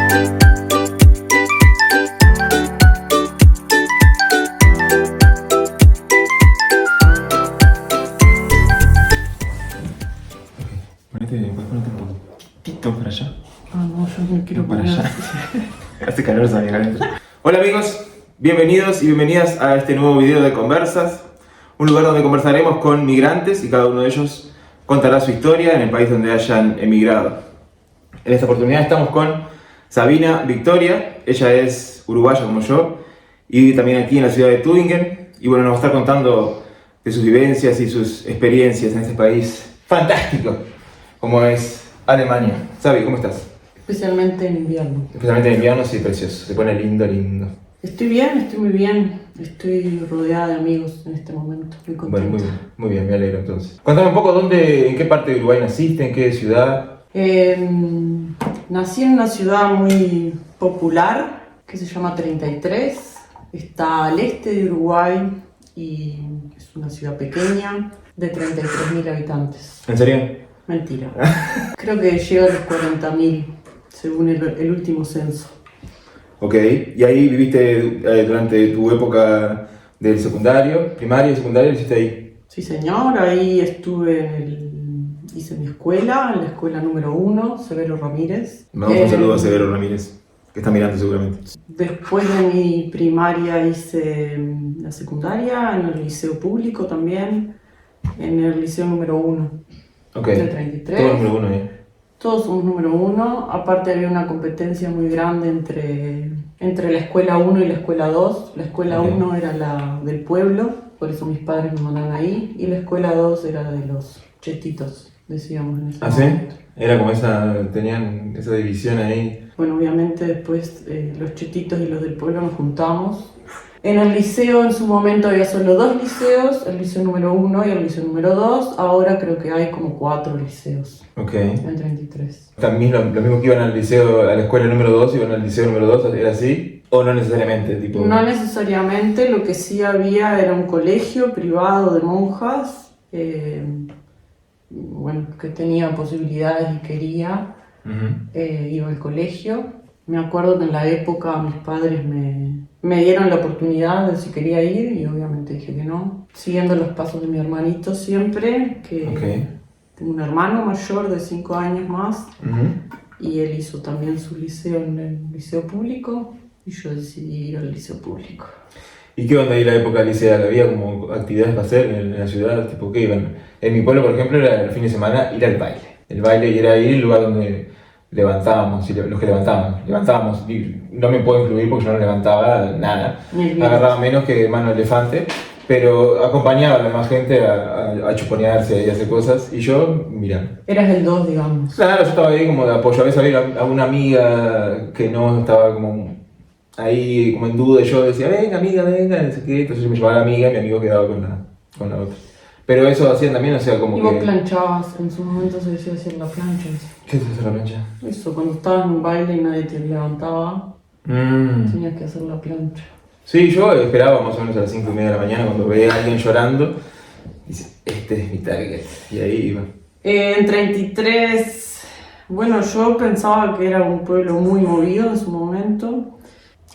¿Puedes ponerte un poquitito para allá? Ah, no, yo no quiero para poner. allá. Hace calor salir adentro. Hola amigos, bienvenidos y bienvenidas a este nuevo video de Conversas, un lugar donde conversaremos con migrantes y cada uno de ellos contará su historia en el país donde hayan emigrado. En esta oportunidad estamos con Sabina Victoria, ella es uruguaya como yo y vive también aquí en la ciudad de Tübingen y bueno, nos va a estar contando de sus vivencias y sus experiencias en este país fantástico como es Alemania. Sabi, ¿cómo estás? Especialmente en invierno. Especialmente en invierno, sí, precioso. Se pone lindo, lindo. Estoy bien, estoy muy bien. Estoy rodeada de amigos en este momento. Muy contenta. Bueno, muy bien, me alegro entonces. Cuéntame un poco en qué parte de Uruguay naciste, en qué ciudad. Nací en una ciudad muy popular que se llama 33. Está al este de Uruguay y es una ciudad pequeña de 33.000 habitantes. ¿En serio? Mentira. Creo que llega a los 40.000 según el último censo. Ok, ¿y ahí viviste durante tu época del secundario, primario y secundario, lo hiciste ahí? Sí, señor, ahí estuve hice mi escuela, en la escuela número 1, Severo Ramírez. Mandamos un saludo a Severo Ramírez, que está mirando seguramente. Después de mi primaria hice la secundaria, en el liceo público también, en el liceo número 1 Ok, de 33. todo número 1 ahí. Todos somos número 1, aparte había una competencia muy grande entre la escuela 1 y la escuela 2. La escuela 1 era la del pueblo, por eso mis padres me mandaban ahí, y la escuela 2 era de los chetitos, decíamos en ese momento. ¿Sí? Era como tenían esa división ahí. Bueno, obviamente después los chetitos y los del pueblo nos juntamos. En el liceo en su momento había solo 2 liceos, el liceo número 1 y el liceo número 2. Ahora creo que hay como 4 liceos. Ok. En 33. ¿También los mismos que iban al liceo, a la escuela número 2, iban al liceo número 2, era así? ¿O no necesariamente? Tipo... No necesariamente, lo que sí había era un colegio privado de monjas, bueno, que tenía posibilidades y quería, iba al colegio. Me acuerdo que en la época mis padres me dieron la oportunidad de si quería ir y obviamente dije que no. Siguiendo los pasos de mi hermanito siempre, que tengo un hermano mayor de 5 años más y él hizo también su liceo en el liceo público y yo decidí ir al liceo público. ¿Y qué onda ahí la época liceal? ¿Había como actividades para hacer en la ciudad? ¿Tipo qué iban? En mi pueblo, por ejemplo, era el fin de semana ir al baile. El baile era ir al lugar donde levantábamos, y los que levantábamos, y no me puedo incluir porque yo no levantaba nada, agarraba menos que mano de elefante, pero acompañaba a la demás gente a chuponearse y hacer cosas, y yo, mira. Eras el 2, digamos. Claro, yo estaba ahí como de apoyo, a veces había una amiga que no estaba como ahí como en duda, y yo decía, venga amiga, venga, no sé qué, entonces yo me llevaba a la amiga y mi amigo quedaba con la otra. Pero eso hacían también, o sea, como y que... vos planchabas, en su momento se decía hacer la plancha. ¿Qué es hacer la plancha? Eso, cuando estabas en un baile y nadie te levantaba, tenías que hacer la plancha. Sí, yo esperaba más o menos a las 5:30 de la mañana cuando veía a alguien llorando. Y dice, este es mi target. Y ahí iba. En 33, bueno, yo pensaba que era un pueblo muy movido en su momento.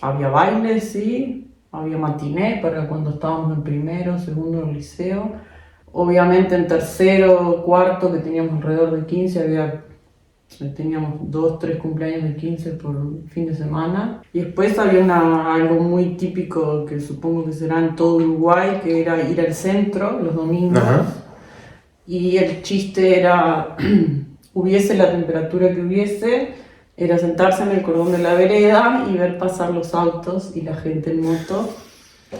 Había bailes, sí. Había matiné para cuando estábamos en primero, segundo liceo. Obviamente en tercero, cuarto, que teníamos alrededor de 15, teníamos 2, 3 cumpleaños de 15 por fin de semana. Y después había algo muy típico que supongo que será en todo Uruguay, que era ir al centro los domingos. Y el chiste era, hubiese la temperatura que hubiese, era sentarse en el cordón de la vereda y ver pasar los autos y la gente en moto.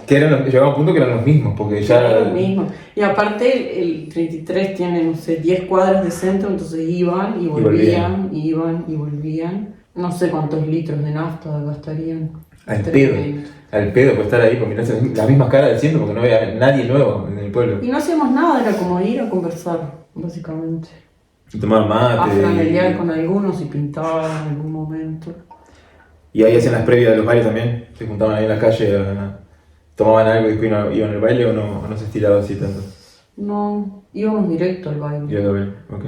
Que llegaba a un punto que eran los mismos, porque ya... Eran los mismos. Y aparte el 33 tiene, no sé, 10 cuadras de centro, entonces iban y volvían, iban y volvían. No sé cuántos litros de nafta gastarían. Al pedo por estar ahí, por mirarse las mismas caras del centro, porque no había nadie nuevo en el pueblo. Y no hacíamos nada, era como ir a conversar, básicamente. Y tomar mate. A franelear con algunos y pintar en algún momento. Y ahí hacían las previas de los bailes también, se juntaban ahí en la calle, tomaban algo y después iban al baile o no se estiraba así tanto. No, íbamos directo al baile. Directo al baile, ok.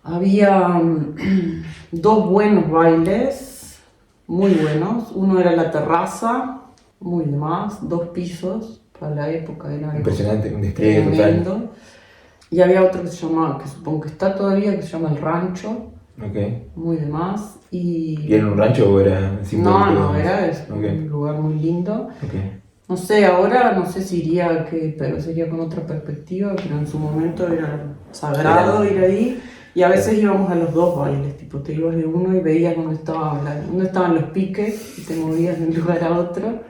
Había 2 buenos bailes muy buenos. Uno era La Terraza, muy de más, 2 pisos, para la época era algo Impresionante, un despliegue total. tremendo. Y había otro que se llamaba, que supongo que está todavía, que se llama El Rancho, Ok. muy de más. ¿Y era un rancho o era simbólico? No, era Ok. un lugar muy lindo. Ok. No sé, ahora no sé si iría, pero sería con otra perspectiva, pero en su momento era sagrado ir ahí. Y a veces íbamos a los 2 bailes, tipo te ibas de uno y veías dónde estaban los piques y te movías de un lugar a otro.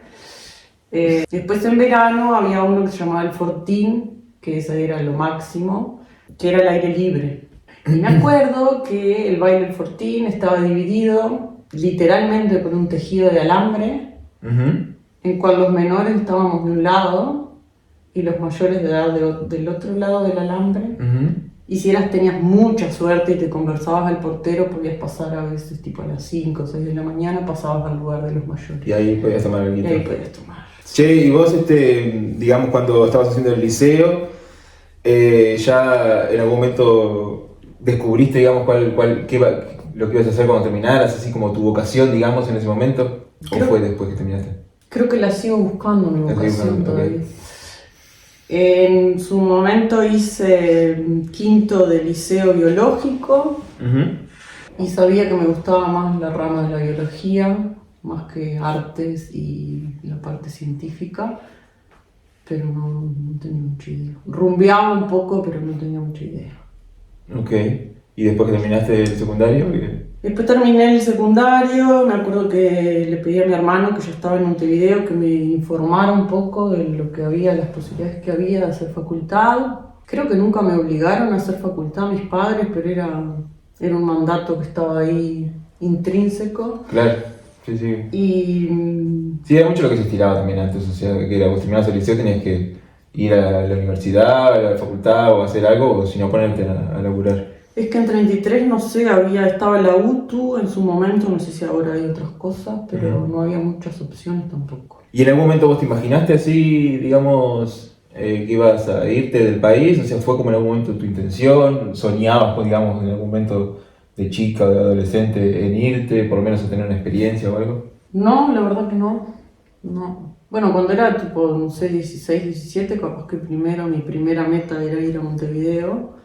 Después en verano había uno que se llamaba El Fortín, que ese era lo máximo, que era el aire libre. Y me acuerdo que el baile del Fortín estaba dividido literalmente por un tejido de alambre, en cual los menores estábamos de un lado y los mayores de edad del otro lado del alambre. Y si tenías mucha suerte y te conversabas al portero, podías pasar a veces tipo a las 5 o 6 de la mañana, pasabas al lugar de los mayores. Y ahí podías tomar el Y guito. ahí podías tomar. Che, y vos, digamos, cuando estabas haciendo el liceo, ya en algún momento descubriste, digamos, lo que ibas a hacer cuando terminaras, así como tu vocación, digamos, en ese momento, ¿o fue después que terminaste? Creo que la sigo buscando, mi vocación todavía. Okay. En su momento hice quinto de liceo biológico y sabía que me gustaba más la rama de la biología, más que artes y la parte científica, pero no tenía mucha idea. Rumbeaba un poco, pero no tenía mucha idea. Ok. ¿Y después que terminaste el secundario? Después terminé el secundario, me acuerdo que le pedí a mi hermano, que ya estaba en Montevideo, que me informara un poco de lo que había, las posibilidades que había de hacer facultad. Creo que nunca me obligaron a hacer facultad mis padres, pero era un mandato que estaba ahí intrínseco. Claro, sí. Sí, era mucho lo que se estiraba también antes, o sea, que vos terminabas el liceo tenías que ir a la universidad, a la facultad o hacer algo, o si no ponerte a laburar. Es que en 33, no sé, estaba la UTU en su momento, no sé si ahora hay otras cosas, pero no había muchas opciones tampoco. ¿Y en algún momento vos te imaginaste así, digamos, que ibas a irte del país? O sea, ¿fue como en algún momento tu intención? ¿Soñabas, pues, digamos, en algún momento de chica o de adolescente en irte, por lo menos a tener una experiencia o algo? No, la verdad que no. Bueno, cuando era tipo, no sé, 16, 17, capaz que mi primera meta era ir a Montevideo.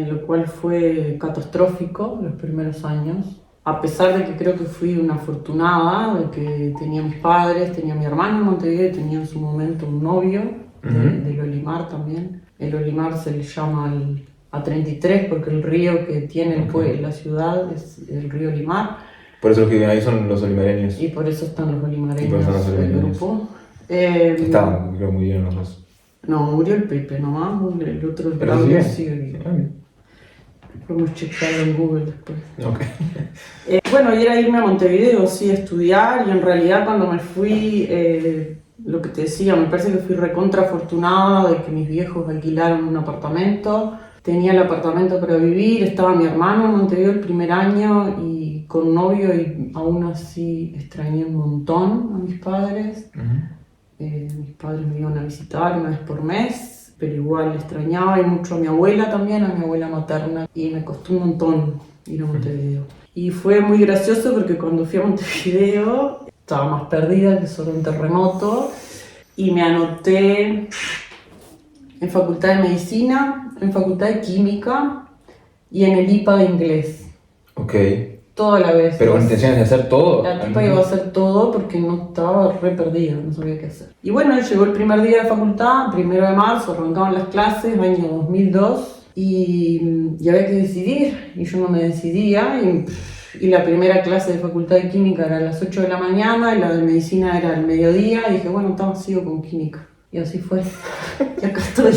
Lo cual fue catastrófico los primeros años, a pesar de que creo que fui una afortunada, de que tenía mis padres, tenía mi hermano en Montevideo y tenía en su momento un novio del Olimar también. El Olimar se le llama a 33 porque el río que tiene la ciudad es el río Olimar. Por eso los que viven ahí son los olimareños. Y por eso están los olimareños, y por eso los del grupo. Estaban, creo, muy bien los dos. No, murió el Pepe nomás, el otro Claudio sigue vivo. Podemos checarlo en Google después. Okay. Bueno, y era irme a Montevideo, sí, a estudiar, y en realidad cuando me fui, lo que te decía, me parece que fui recontra afortunada de que mis viejos alquilaron un apartamento, tenía el apartamento para vivir, estaba mi hermano en Montevideo el primer año y con novio, y aún así extrañé un montón a mis padres. Mis padres me iban a visitar una vez por mes, pero igual extrañaba, y mucho a mi abuela también, a mi abuela materna, y me costó un montón ir a Montevideo. Y fue muy gracioso porque cuando fui a Montevideo estaba más perdida que sobre un terremoto, y me anoté en Facultad de Medicina, en Facultad de Química y en el IPA de Inglés. Ok. Toda la vez. ¿Pero con intenciones de hacer todo? La tipa iba a hacer todo porque no estaba re perdida, no sabía qué hacer. Y bueno, llegó el primer día de facultad, 1 de marzo, arrancaban las clases, año 2002, y había que decidir, y yo no me decidía, y la primera clase de Facultad de Química era a las 8 de la mañana, y la de Medicina era al mediodía, y dije, bueno, sigo con Química. Y así fue. Y acá estoy.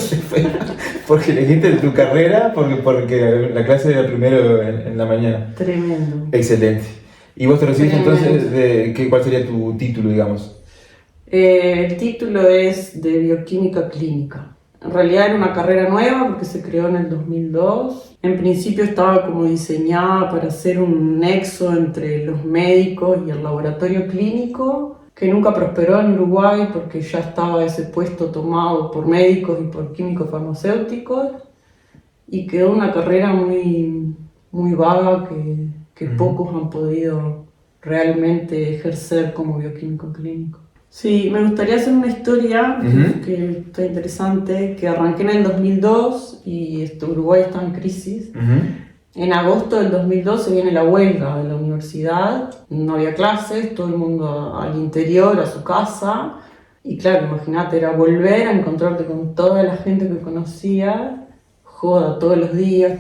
Porque elegiste tu carrera porque la clase era primero en la mañana. Tremendo. Excelente. ¿Y vos te recibiste entonces cuál sería tu título, digamos? El título es de Bioquímica Clínica. En realidad era una carrera nueva porque se creó en el 2002. En principio estaba como diseñada para ser un nexo entre los médicos y el laboratorio clínico, que nunca prosperó en Uruguay porque ya estaba ese puesto tomado por médicos y por químicos farmacéuticos, y quedó una carrera muy, muy vaga que pocos han podido realmente ejercer como bioquímico clínico. Sí, me gustaría hacer una historia que está interesante, que arranqué en el 2002 y Uruguay está en crisis. En agosto del 2002 se viene la huelga de la universidad, no había clases, todo el mundo al interior, a su casa. Y claro, imagínate, era volver a encontrarte con toda la gente que conocía, joda, todos los días,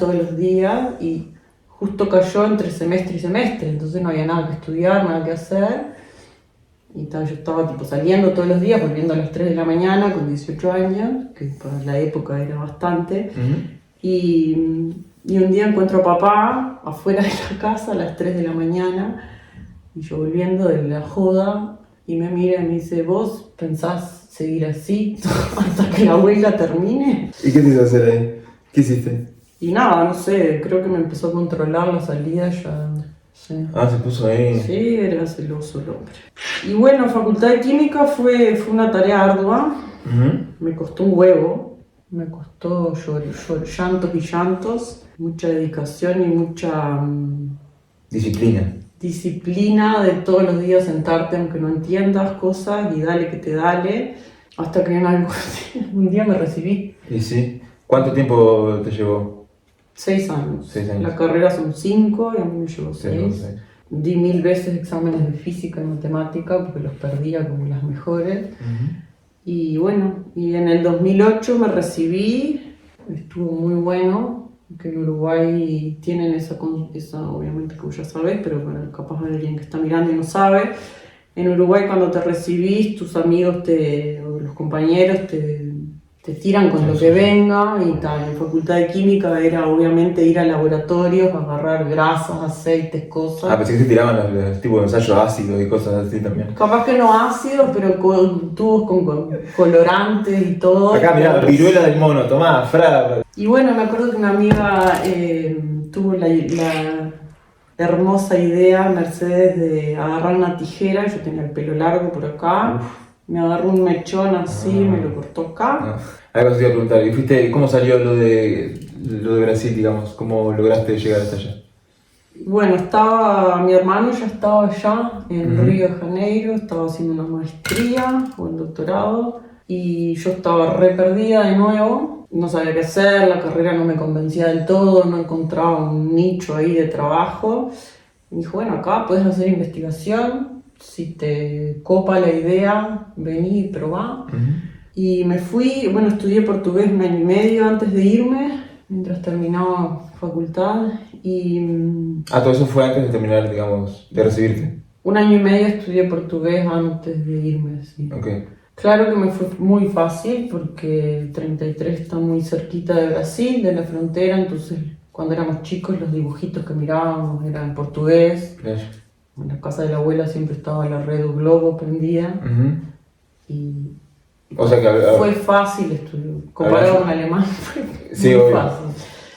y justo cayó entre semestre y semestre, entonces no había nada que estudiar, nada que hacer. Y yo estaba tipo saliendo todos los días, volviendo a las 3 de la mañana con 18 años, que para la época era bastante. Y un día encuentro a papá afuera de la casa a las 3 de la mañana, y yo volviendo de la joda, y me mira y me dice, ¿vos pensás seguir así hasta que la huelga termine? ¿Y qué te hizo hacer ahí? ¿Qué hiciste? Y nada, no sé, creo que me empezó a controlar la salida ya. Sí. Ah, se puso ahí. Sí, era celoso el hombre. Y bueno, Facultad de Química fue una tarea ardua. Me costó un huevo. Me costó llantos y llantos. Mucha dedicación y mucha disciplina de todos los días sentarte aunque no entiendas cosas y dale que te dale. Hasta que un día me recibí. ¿Y sí? ¿Cuánto tiempo te llevó? 6 años. 6 años. La carrera son 5 y a mí me llevó 6. Di 1000 veces exámenes de física y matemática porque los perdía como las mejores. Y bueno, y en el 2008 me recibí, estuvo muy bueno, que en Uruguay tienen esa obviamente que vos ya sabés, pero bueno, capaz hay alguien que está mirando y no sabe. En Uruguay cuando te recibís, tus amigos o los compañeros te tiran con lo que venga y tal. En Facultad de Química era obviamente ir a laboratorios, agarrar grasas, aceites, cosas. Ah, pensé que se tiraban los tipos de ensayos ácidos y cosas así también. Capaz que no ácidos, pero con tubos con colorantes y todo. Acá mirá, viruela del mono, tomá, fra. Y bueno, me acuerdo que una amiga tuvo la hermosa idea, Mercedes, de agarrar una tijera. Yo tenía el pelo largo por acá. Me agarró un mechón así, me lo cortó acá. Algo te iba a preguntar, ¿y cómo salió lo de Brasil, digamos? ¿Cómo lograste llegar hasta allá? Bueno, mi hermano ya estaba allá en Río de Janeiro, estaba haciendo una maestría o el doctorado, y yo estaba re perdida de nuevo, no sabía qué hacer, la carrera no me convencía del todo, no encontraba un nicho ahí de trabajo. Me dijo, bueno, acá puedes hacer investigación. Si te copa la idea, vení y probá. Y me fui, bueno, estudié portugués 1 año y medio antes de irme, mientras terminaba facultad. Todo eso fue antes de terminar, digamos, de recibirte. 1 año y medio estudié portugués antes de irme, sí. Okay. Claro que me fue muy fácil porque 33 está muy cerquita de Brasil, de la frontera, entonces cuando éramos chicos los dibujitos que mirábamos eran en portugués. Claro. En la casa de la abuela siempre estaba la red Globo prendida. Y o sea que fue fácil estudiar. Comparado con alemán, fue muy fácil.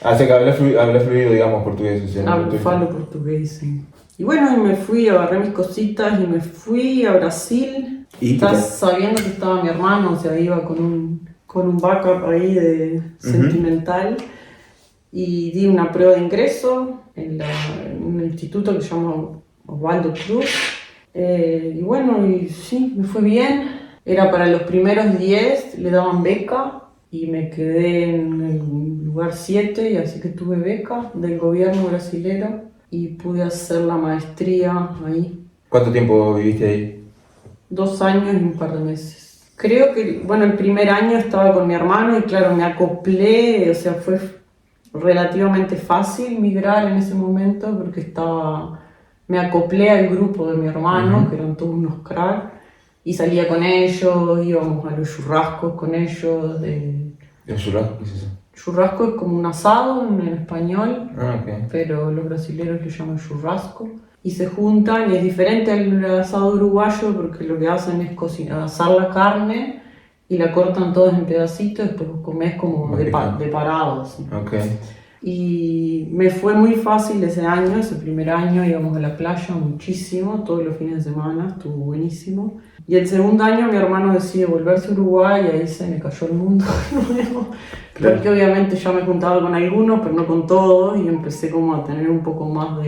Así que hablas fluido, digamos, portugués. O sea, falo portugués, sí. Y bueno, me fui, agarré mis cositas y me fui a Brasil. Estás sabiendo que estaba mi hermano, o sea, iba con un backup ahí de sentimental. Y di una prueba de ingreso en un instituto que se llama Osvaldo Cruz. Y bueno, y sí, me fue bien. Era para los primeros 10, le daban beca y me quedé en el lugar 7, y así que tuve beca del gobierno brasilero y pude hacer la maestría ahí. ¿Cuánto tiempo viviste ahí? 2 años y un par de meses. Creo que, bueno, el primer año estaba con mi hermano y claro, me acoplé, o sea, fue relativamente fácil migrar en ese momento porque me acoplé al grupo de mi hermano, que eran todos unos cracks, y salía con ellos, íbamos a los churrascos con ellos. ¿El churrasco? ¿Qué es eso? Churrasco es como un asado en español, Okay. pero los brasileños le llaman churrasco. Y se juntan, y es diferente al asado uruguayo porque lo que hacen es asar la carne y la cortan todas en pedacitos y después comés como de parado. Así. Okay. Y me fue muy fácil ese año, ese primer año íbamos a la playa muchísimo, todos los fines de semana, estuvo buenísimo. Y el segundo año mi hermano decide volverse a Uruguay y ahí se me cayó el mundo de nuevo. Claro. Porque obviamente ya me juntaba con algunos, pero no con todos, y empecé como a tener un poco más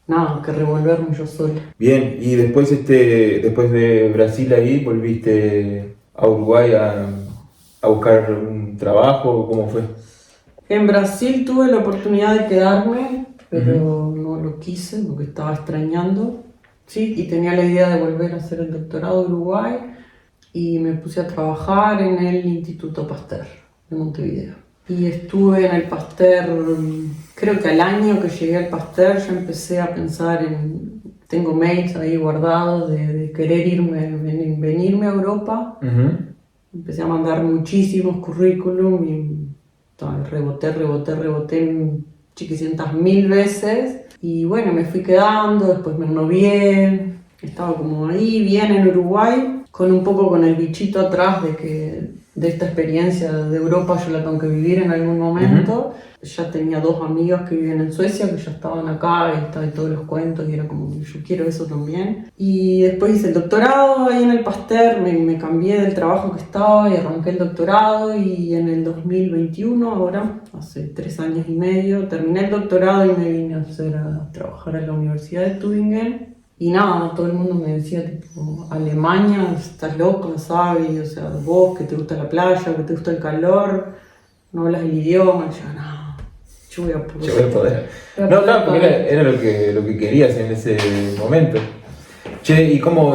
nada, que revolverme yo sola. Bien, y después, después de Brasil ahí, ¿volviste a Uruguay a buscar un trabajo? ¿Cómo fue? En Brasil tuve la oportunidad de quedarme, pero no lo quise porque estaba extrañando. Sí, y tenía la idea de volver a hacer el doctorado de Uruguay y me puse a trabajar en el Instituto Pasteur de Montevideo. Y estuve en el Pasteur, creo que al año que llegué al Pasteur ya empecé a pensar en, tengo mails ahí guardados de querer venirme a Europa. Empecé a mandar muchísimos currículum y reboté chiquicientas mil veces. Y bueno, me fui quedando, después me novié, estaba como ahí, bien en Uruguay, con un poco con el bichito atrás de esta experiencia de Europa yo la tengo que vivir en algún momento. Ya tenía 2 amigas que viven en Suecia, que ya estaban acá y estaban todos los cuentos y era como, yo quiero eso también. Y después hice el doctorado ahí en el Pasteur, me cambié del trabajo que estaba y arranqué el doctorado y en el 2021, ahora, hace 3 años y medio, terminé el doctorado y me vine a trabajar en la Universidad de Tübingen. Y nada, todo el mundo me decía, tipo, Alemania, estás loco, no sabes, o sea, vos que te gusta la playa, que te gusta el calor, no hablas el idioma, y yo, no, yo voy a poder. Yo voy a poder. No, claro, porque era lo que querías en ese momento. Che, ¿y cómo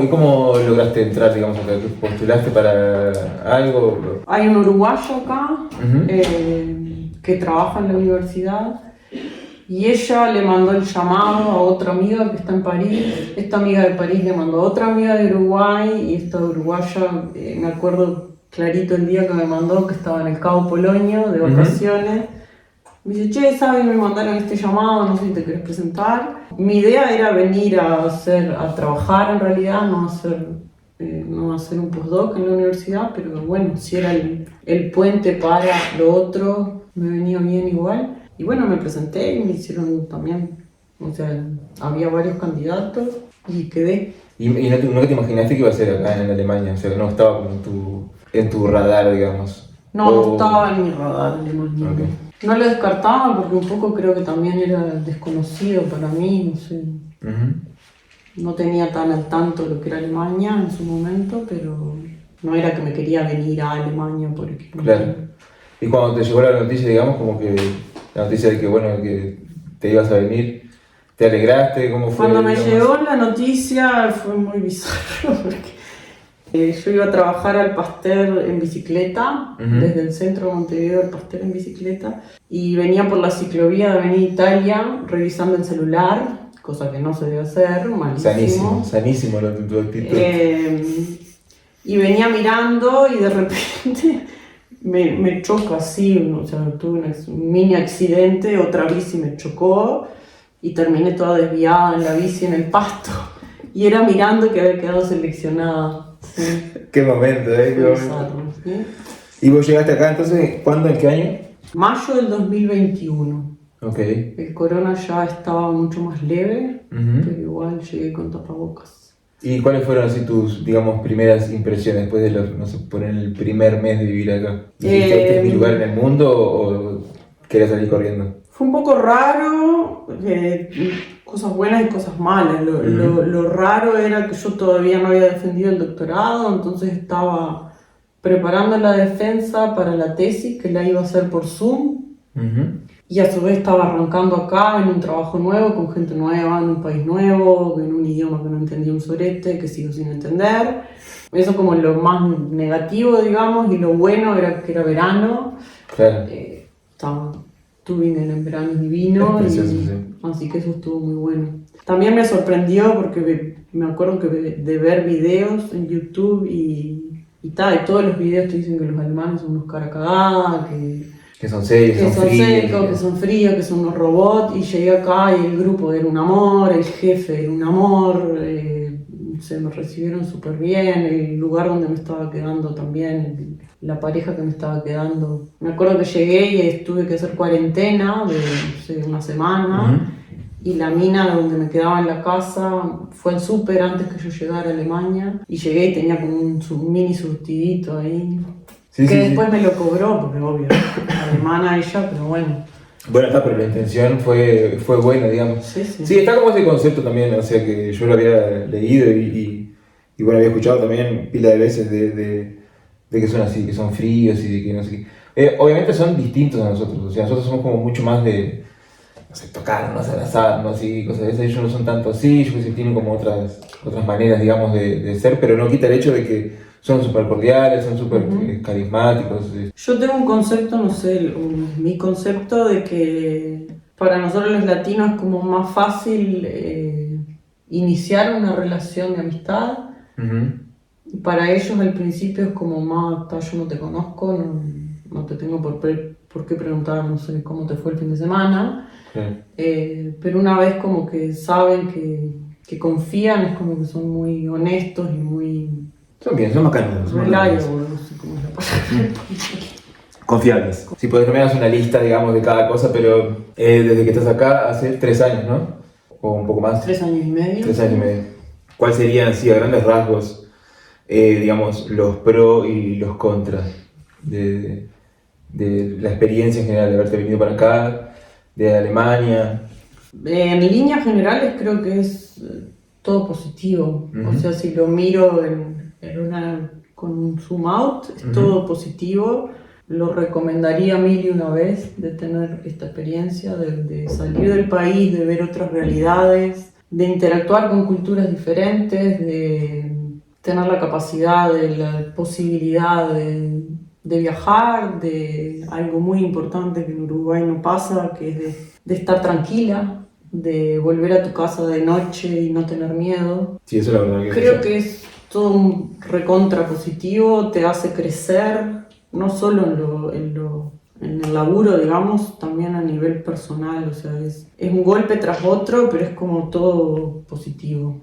lograste entrar, digamos, acá? ¿Postulaste para algo? Hay un uruguayo acá que trabaja en la universidad. Y ella le mandó el llamado a otra amiga que está en París. Esta amiga de París le mandó a otra amiga de Uruguay y esta uruguaya, me acuerdo clarito el día que me mandó, que estaba en el Cabo Polonio de vacaciones. Me dice, che, ¿sabes? Me mandaron este llamado, no sé si te querés presentar. Mi idea era venir a trabajar en realidad, no hacer un postdoc en la universidad, pero bueno, si era el puente para lo otro, me venía bien igual. Y bueno, me presenté y me hicieron también, o sea, había varios candidatos y quedé. ¿Y nunca te imaginaste que iba a ser acá en Alemania? O sea, que no estaba como en tu radar, digamos. No estaba en mi radar Alemania. Okay. No lo descartaba porque un poco creo que también era desconocido para mí, no sé. No tenía tan al tanto lo que era Alemania en su momento, pero no era que me quería venir a Alemania por ejemplo. Claro. Y cuando te llegó la noticia, digamos, como que la noticia de que, bueno, que te ibas a venir, ¿te alegraste? ¿Cómo fue? Cuando me llegó la noticia fue muy bizarro porque yo iba a trabajar al Pasteur en bicicleta, desde el centro de Montevideo al Pasteur en bicicleta, y venía por la ciclovía de Avenida Italia revisando el celular, cosa que no se debe hacer, malísimo. Sanísimo tu actitud. Y venía mirando y de repente me choca así, o sea, tuve un mini accidente, otra bici me chocó y terminé toda desviada en la bici en el pasto. Y era mirando que había quedado seleccionada. Sí. Qué momento, qué momento. ¿Sí? ¿Y vos llegaste acá entonces, cuándo, en qué año? Mayo del 2021. Ok. El corona ya estaba mucho más leve, pero igual llegué con tapabocas. ¿Y cuáles fueron así tus, digamos, primeras impresiones después de no sé, poner el primer mes de vivir acá? ¿Dijiste este es mi lugar en el mundo o querías salir corriendo? Fue un poco raro, cosas buenas y cosas malas. Lo raro era que yo todavía no había defendido el doctorado, entonces estaba preparando la defensa para la tesis que la iba a hacer por Zoom. Y a su vez estaba arrancando acá en un trabajo nuevo, con gente nueva, en un país nuevo, en un idioma que no entendía un sorete, que sigo sin entender. Eso como lo más negativo, digamos, y lo bueno era que era verano. Claro. Tübingen en verano es divino, precioso, sí. Así que eso estuvo muy bueno. También me sorprendió porque me acuerdo que de ver videos en YouTube y todos los videos te dicen que los alemanes son unos cara cagada, que son serios, que son secos, que son fríos, que son unos robots, y llegué acá y el grupo era un amor, el jefe era un amor, se me recibieron súper bien, el lugar donde me estaba quedando también, la pareja que me estaba quedando. Me acuerdo que llegué y tuve que hacer cuarentena de no sé, una semana, y la mina donde me quedaba en la casa fue al súper antes que yo llegara a Alemania, y llegué y tenía como un mini surtidito ahí. Sí, que después me lo cobró, porque obvio, alemana ella, pero bueno. Bueno, está, pero la intención fue buena, digamos. Sí, sí. Sí, está como ese concepto también, o sea, que yo lo había leído y bueno, había escuchado también pila de veces de que son así, que son fríos y de que no sé qué. Obviamente son distintos a nosotros, o sea, nosotros somos como mucho más de, no sé, tocarnos, abrazarnos y cosas de esas. Ellos no son tanto así, yo creo que tienen como otras maneras, digamos, de ser, pero no quita el hecho de que son súper cordiales, son súper carismáticos. Yo tengo un concepto, no sé, mi concepto de que para nosotros los latinos es como más fácil iniciar una relación de amistad. Y para ellos al principio es como más, yo no te conozco, no te tengo por qué preguntar, no sé, cómo te fue el fin de semana. Pero una vez como que saben que confían, es como que son muy honestos y muy... Son bacanos. reliable, no sé cómo es la palabra. Confiables. Si podés, no me das una lista, digamos, de cada cosa, pero desde que estás acá hace 3 años, ¿no? O un poco más. 3 años y medio. 3 años y medio. ¿Cuáles serían, sí, a grandes rasgos, digamos, los pros y los contras de la experiencia en general de haberte venido para acá, de Alemania? En líneas generales creo que es todo positivo. O sea, si lo miro con un zoom out, es todo positivo. Lo recomendaría 1001 vez de tener esta experiencia, de salir del país, de ver otras realidades, de interactuar con culturas diferentes, de tener la capacidad, la posibilidad de viajar, de algo muy importante que en Uruguay no pasa, que es de estar tranquila, de volver a tu casa de noche y no tener miedo. Sí, eso es la verdad. Creo que es todo un recontra positivo, te hace crecer, no solo en el laburo, digamos, también a nivel personal. O sea, es un golpe tras otro, pero es como todo positivo.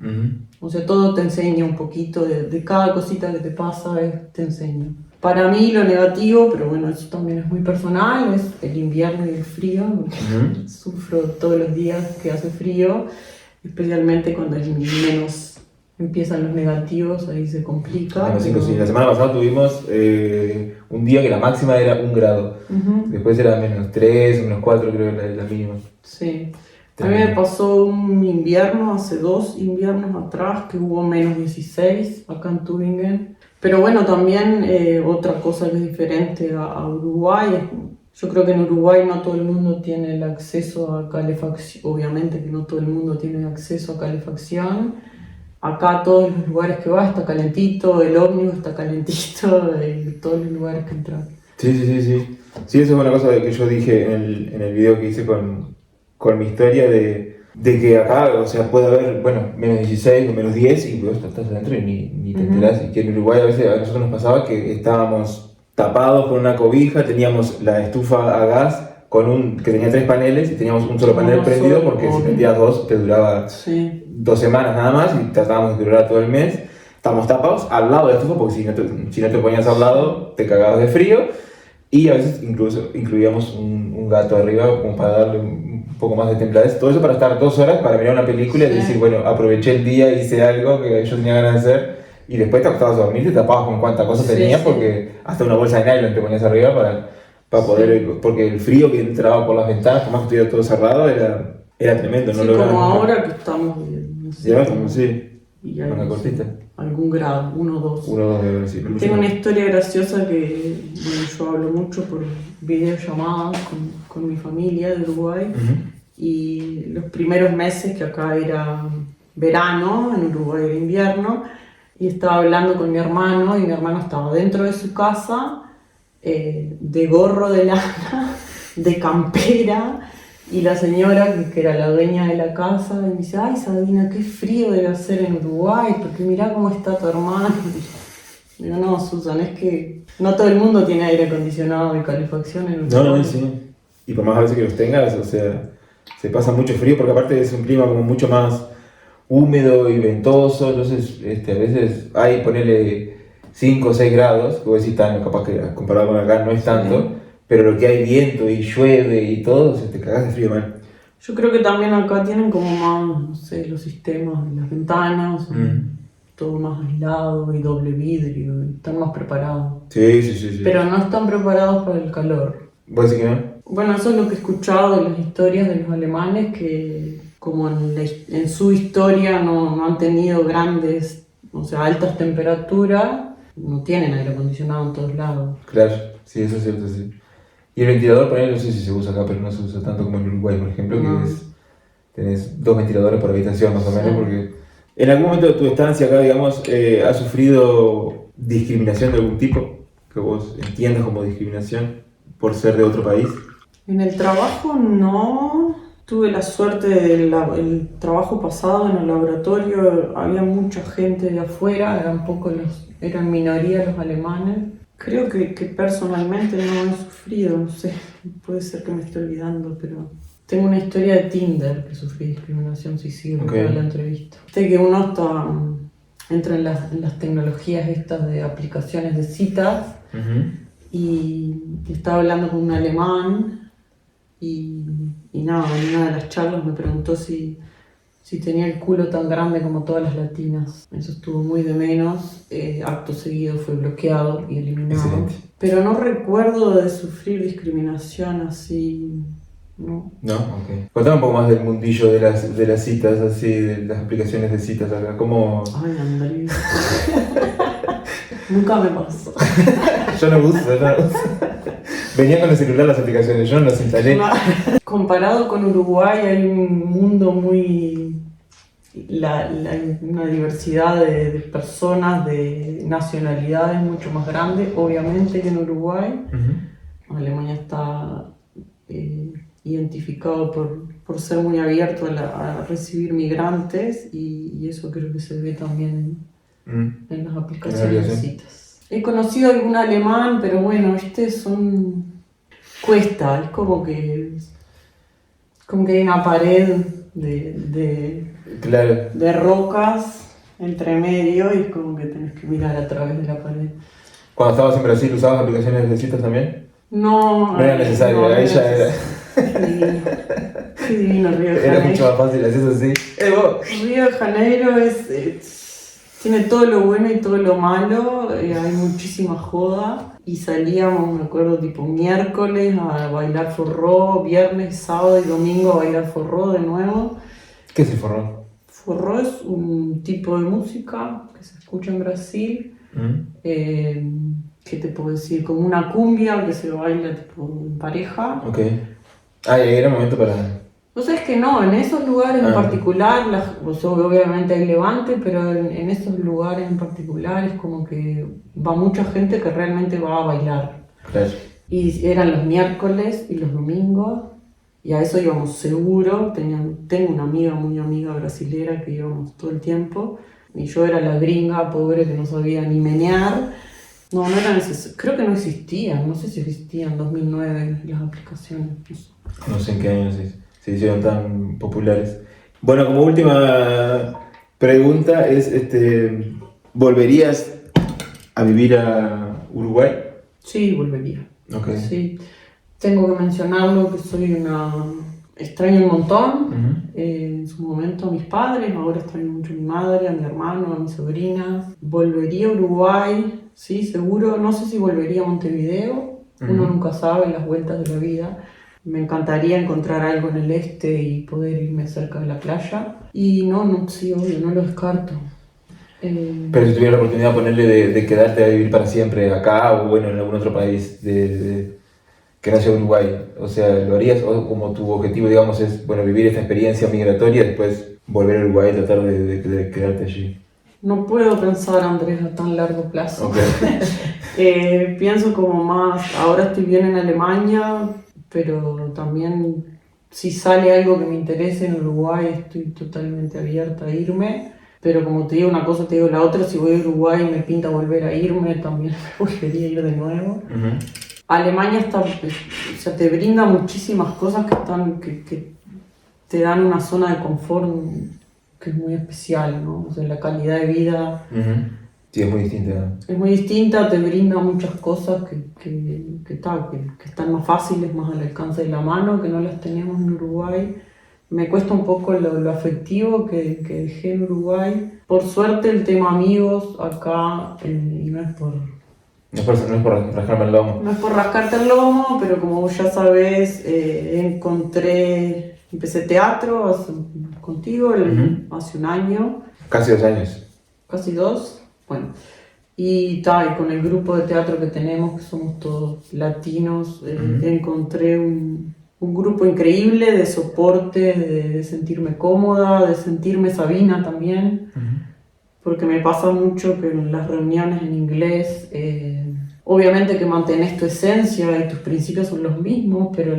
O sea, todo te enseña un poquito, de cada cosita que te pasa, te enseña. Para mí lo negativo, pero bueno, eso también es muy personal, es el invierno y el frío. Sufro todos los días que hace frío, especialmente cuando menos empiezan los negativos, ahí se complica. Bueno, sí, sí. La semana pasada tuvimos un día que la máxima era 1 grado, después era -3, -4 creo la mínima. Sí. A mí me pasó un invierno, hace 2 inviernos atrás, que hubo -16 acá en Tübingen. Pero bueno, también otra cosa que es diferente a Uruguay, yo creo que en Uruguay no todo el mundo tiene el acceso a calefacción, obviamente que no todo el mundo tiene acceso a calefacción. Acá todos los lugares que vas está calentito, el ómnibus está calentito, todos los lugares que entras. Sí. Sí, eso es una cosa que yo dije en el video que hice con mi historia de que acá, o sea, puede haber, bueno, -16 o -10 y vos estás adentro y ni te enterás. Y que en Uruguay a veces a nosotros nos pasaba que estábamos tapados con una cobija, teníamos la estufa a gas que tenía 3 paneles y teníamos un solo panel prendido porque si prendías 2 te duraba 2 semanas nada más y tratábamos de durar todo el mes. Estábamos tapados al lado de la estufa porque si no te ponías al lado te cagabas de frío. Y a veces incluso incluíamos un gato arriba como para darle un poco más de templadez. Todo eso para estar 2 horas para mirar una película y decir, bueno, aproveché el día, hice algo que yo tenía ganas de hacer. Y después te acostabas a dormir, te tapabas con cuánta cosa tenías porque hasta una bolsa de nylon te ponías arriba para poder... Porque el frío que entraba por las ventanas, por más que estuviera todo cerrado, era tremendo. Sí, no como ahora que estamos... No sé, ya, como sí. Y hay una cortita. Algún grado, 1 o 2. 1 o 2 de sí. Tengo una historia graciosa que bueno, yo hablo mucho por videollamadas con mi familia de Uruguay. Y los primeros meses, que acá era verano, en Uruguay era invierno, y estaba hablando con mi hermano, y mi hermano estaba dentro de su casa, de gorro de lana, de campera. Y la señora, que era la dueña de la casa, me dice, ay Sabina, qué frío debe hacer en Uruguay, porque mirá cómo está tu hermano. Digo, no, Susan, es que no todo el mundo tiene aire acondicionado y calefacción en Uruguay. No, sí. Y por más a veces que los tengas, o sea, se pasa mucho frío, porque aparte es un clima como mucho más húmedo y ventoso, entonces a veces hay, ponerle 5 o 6 grados, que vos decís, capaz que comparado con acá no es tanto, pero lo que hay viento y llueve y todo, te cagás de frío mal. Yo creo que también acá tienen como más, no sé, los sistemas, las ventanas, todo más aislado y doble vidrio, están más preparados. Sí. Pero no están preparados para el calor. ¿Vos decís que no? Bueno, eso es lo que he escuchado de las historias de los alemanes, que como en su historia no han tenido grandes, o sea, altas temperaturas, no tienen aire acondicionado en todos lados. Claro, sí, eso es cierto, sí. Y el ventilador, por ahí, no sé si se usa acá, pero no se usa tanto como en Uruguay, por ejemplo, No. que tenés 2 ventiladores por habitación, más o menos, Sí. porque en algún momento de tu estancia acá, digamos, ¿has sufrido discriminación de algún tipo? Que vos entiendas como discriminación por ser de otro país. En el trabajo no. Tuve la suerte del el trabajo pasado en el laboratorio, había mucha gente de afuera, eran minoría los alemanes. Creo que personalmente no he sufrido, no sé, puede ser que me esté olvidando, pero tengo una historia de Tinder que sufrí discriminación, sí, Okay. en la entrevista. Sé que uno entra en las tecnologías estas de aplicaciones de citas y estaba hablando con un alemán y nada, en una de las charlas me preguntó si tenía el culo tan grande como todas las latinas. Eso estuvo muy de menos. Acto seguido fue bloqueado y eliminado. Excelente. Pero no recuerdo de sufrir discriminación así, ¿no? No, ok. Contame un poco más del mundillo de las citas, así, de las aplicaciones de citas acá. ¿Cómo? Ay, Andrés. Nunca me pasó. Yo no uso. Venía con el celular las aplicaciones, yo no las instalé. Comparado con Uruguay hay un mundo muy... una diversidad de personas, de nacionalidades mucho más grande, obviamente, que en Uruguay. Alemania está identificado por ser muy abierto a recibir migrantes y eso creo que se ve también en las aplicaciones de citas. He conocido algún alemán, pero bueno, cuesta, es como que hay una pared Claro. de rocas entre medio y es como que tenés que mirar a través de la pared. Cuando estabas en Brasil, ¿usabas aplicaciones de citas también? No era necesario, ahí ya era. Qué divino Río de Janeiro. Era mucho más fácil, así eso sí. Río de Janeiro tiene todo lo bueno y todo lo malo, hay muchísima joda y salíamos, me acuerdo, tipo miércoles a bailar forró, viernes, sábado y domingo a bailar forró de nuevo. ¿Qué es el forró? Forró es un tipo de música que se escucha en Brasil, ¿qué te puedo decir? Como una cumbia que se baila tipo en pareja. Ok. Ah, y ahí era momento para... O sea, es que no, en esos lugares en particular, obviamente hay levante, pero en esos lugares en particular es como que va mucha gente que realmente va a bailar. Claro. Y eran los miércoles y los domingos, y a eso íbamos seguro. Tengo una amiga, muy amiga brasilera, que íbamos todo el tiempo, y yo era la gringa pobre que no sabía ni menear. No era necesario, creo que no existían, no sé si existían en 2009 las aplicaciones. No sé en qué año se hicieron tan populares. Bueno, como última pregunta es, ¿volverías a vivir a Uruguay? Sí, volvería. Okay. Sí. Tengo que mencionarlo, que extraño un montón. En su momento a mis padres, ahora extraño mucho a mi madre, a mi hermano, a mis sobrinas. Volvería a Uruguay, sí, seguro. No sé si volvería a Montevideo, uno nunca sabe, las vueltas de la vida. Me encantaría encontrar algo en el este y poder irme cerca de la playa. Y sí, obvio, no lo descarto. Pero si tuvieras la oportunidad de ponerle de quedarte a vivir para siempre acá o bueno, en algún otro país que no sea Uruguay, o sea, ¿lo harías? O como tu objetivo, digamos, es bueno, vivir esta experiencia migratoria y después volver a Uruguay y tratar de quedarte allí? No puedo pensar, Andrés, a tan largo plazo. Okay. Pienso como más, ahora estoy bien en Alemania, pero también si sale algo que me interese en Uruguay estoy totalmente abierta a irme. Pero como te digo una cosa, te digo la otra, si voy a Uruguay y me pinta volver a irme, también me volvería a ir de nuevo. Alemania te brinda muchísimas cosas que te dan una zona de confort que es muy especial, ¿no? O sea, la calidad de vida sí, es muy distinta. Es muy distinta, te brinda muchas cosas que están más fáciles, más al alcance de la mano, que no las tenemos en Uruguay. Me cuesta un poco lo afectivo que dejé en Uruguay. Por suerte el tema amigos acá, y no es No es por rascarme el lomo. No es por rascarte el lomo, pero como vos ya sabés, empecé teatro contigo hace un año, Casi 2 años. casi 2, bueno. Y con el grupo de teatro que tenemos, que somos todos latinos, encontré un grupo increíble de soporte, de sentirme cómoda, de sentirme Sabina también. Porque me pasa mucho que en las reuniones en inglés, obviamente que mantenés tu esencia y tus principios son los mismos, pero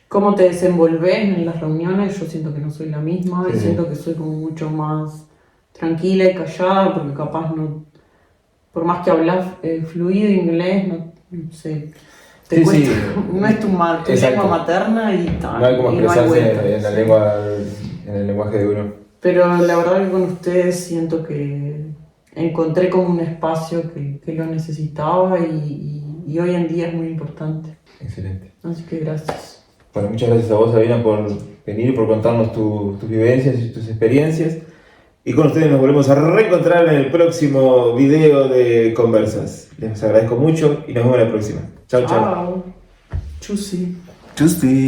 cómo te desenvolves en las reuniones, yo siento que no soy la misma y siento que soy como mucho más tranquila y callada, porque capaz no, por más que hablas fluido inglés, no sé, te cuesta, no es tu lengua materna y tal. No hay como expresarse en la lengua, en el lenguaje de uno. Pero la verdad que con ustedes siento que encontré como un espacio que lo necesitaba y hoy en día es muy importante. Excelente. Así que gracias. Bueno, muchas gracias a vos, Sabina, por venir y por contarnos tus vivencias y tus experiencias. Y con ustedes nos volvemos a reencontrar en el próximo video de Conversas. Les agradezco mucho y nos vemos la próxima. Chao, chao. Chau. Chusi. Chusti.